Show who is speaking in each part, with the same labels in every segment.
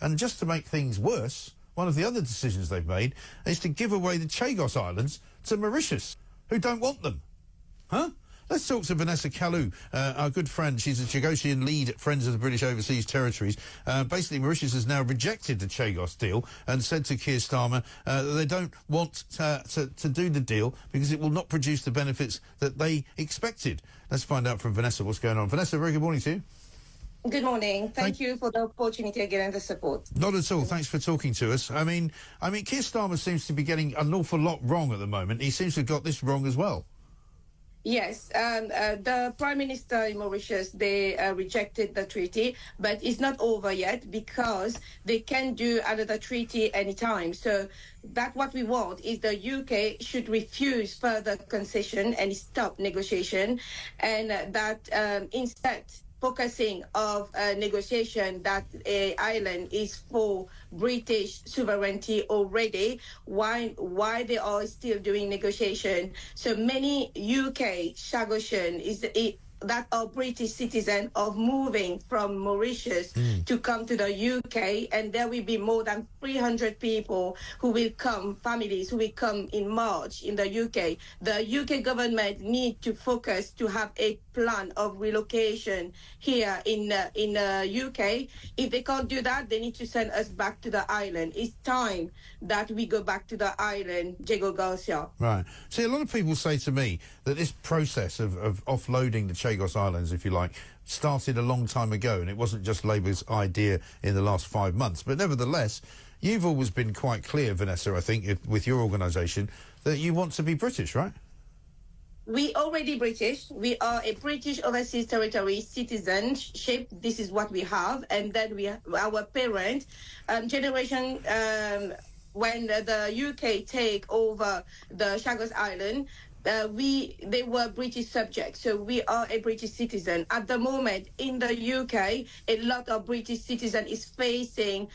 Speaker 1: And just to make things worse, one of the other decisions they've made is to give away the Chagos Islands to Mauritius, who don't want them. Huh? Let's talk to Vanessa Kalu, our good friend. She's a Chagosian lead at Friends of the British Overseas Territories. Basically, Mauritius has now rejected the Chagos deal and said to Keir Starmer that they don't want to do the deal because it will not produce the benefits that they expected. Let's find out from Vanessa what's going on. Vanessa, very good morning to you.
Speaker 2: Good morning. Thank you for the opportunity again and the support.
Speaker 1: Not at all. Thanks for talking to us. I mean, Keir Starmer seems to be getting an awful lot wrong at the moment. He seems to have got this wrong as well.
Speaker 2: Yes, the Prime Minister in Mauritius, they rejected the treaty, but it's not over yet because they can do another treaty anytime. So that's what we want, is the UK should refuse further concession and stop negotiation, and that instead focusing of negotiation that island is for British sovereignty already, why they are still doing negotiation. So many UK Chagosian that are British citizens of moving from Mauritius to come to the UK, and there will be more than 300 people who will come, families who will come in March in the UK. The UK government need to focus to have a plan of relocation here in UK. If they can't do that, they need to send us back to the island. It's time that we go back to the island, Diego Garcia.
Speaker 1: Right. See, a lot of people say to me that this process of offloading the Chagos Islands, if you like, started a long time ago, and it wasn't just Labour's idea in the last 5 months. But nevertheless, you've always been quite clear, Vanessa, I think, with your organisation, that you want to be British, right?
Speaker 2: We already British. We are a British overseas territory citizenship. This is what we have. And then we have our parent generation, when the UK take over the Chagos Island, they were British subjects, so we are a British citizen. At the moment, in the UK, a lot of British citizen is facing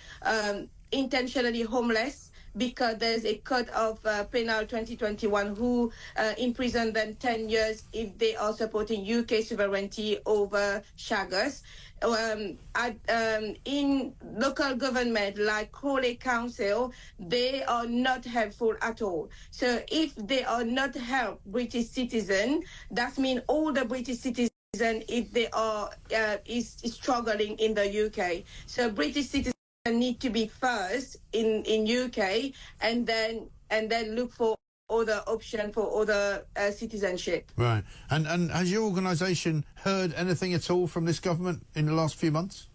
Speaker 2: intentionally homeless, because there's a code of penal 2021 who imprison them 10 years if they are supporting UK sovereignty over Chagos. In local government like Crawley Council, they are not helpful at all. So if they are not help British citizen, that means all the British citizens, if they are is struggling in the UK. So British citizens need to be first in UK, and then look for other option for other citizenship.
Speaker 1: Right. And has your organisation heard anything at all from this government in the last few months?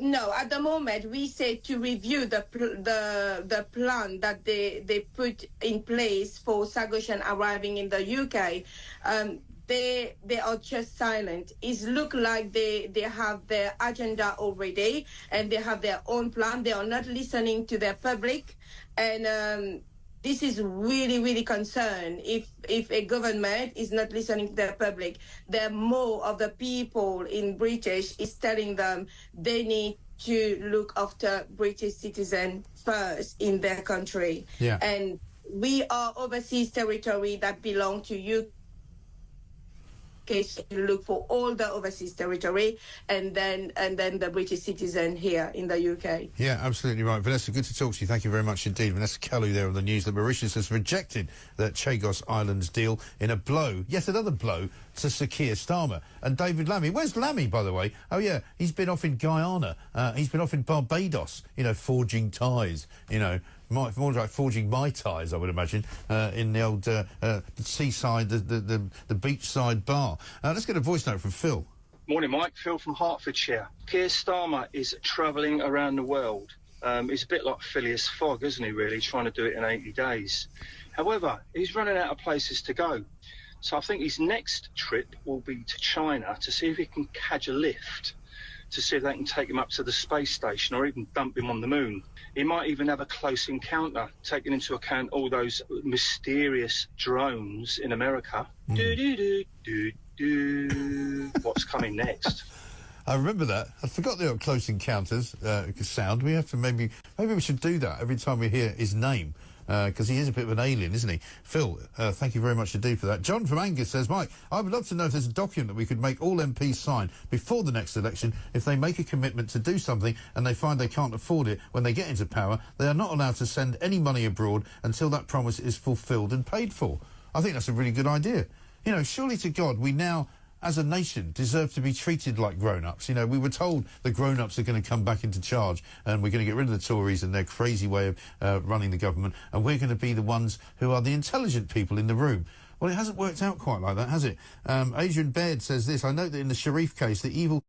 Speaker 2: No, at the moment we say to review the plan that they put in place for Chagosian arriving in the UK. They are just silent. It look like they have their agenda already, and they have their own plan. They are not listening to their public, and this is really, really concern. If a government is not listening to their public, there more of the people in British is telling them they need to look after British citizens first in their country.
Speaker 1: Yeah.
Speaker 2: And we are overseas territory that belong to UK. Case you look for all the overseas territory, and then the British citizen here in the UK.
Speaker 1: Yeah, absolutely right. Vanessa, good to talk to you. Thank you very much indeed. Vanessa Kalu there on the news that Mauritius has rejected the Chagos Islands deal in a blow, yet another blow, to Sir Keir Starmer. And David Lammy, where's Lammy, by the way? Oh, yeah, he's been off in Guyana. He's been off in Barbados, forging ties, more like forging my ties, I would imagine, in the old seaside, the beachside bar. Let's get a voice note from Phil.
Speaker 3: Morning, Mike. Phil from Hertfordshire. Keir Starmer is travelling around the world. He's a bit like Phileas Fogg, isn't he, really, trying to do it in 80 days. However, he's running out of places to go. So I think his next trip will be to China to see if he can catch a lift, to see if they can take him up to the space station or even dump him on the moon. He might even have a close encounter, taking into account all those mysterious drones in America. What's coming next?
Speaker 1: I remember that. I forgot the Close Encounters sound. We have to maybe we should do that every time we hear his name. because he is a bit of an alien, isn't he? Phil, thank you very much indeed for that. John from Angus says, Mike, I would love to know if there's a document that we could make all MPs sign before the next election. If they make a commitment to do something and they find they can't afford it when they get into power, they are not allowed to send any money abroad until that promise is fulfilled and paid for. I think that's a really good idea. You know, surely to God, we now, as a nation, deserve to be treated like grown-ups. You know, we were told the grown-ups are going to come back into charge and we're going to get rid of the Tories and their crazy way of running the government, and we're going to be the ones who are the intelligent people in the room. Well, it hasn't worked out quite like that, has it? Adrian Baird says this, I note that in the Sharif case, the evil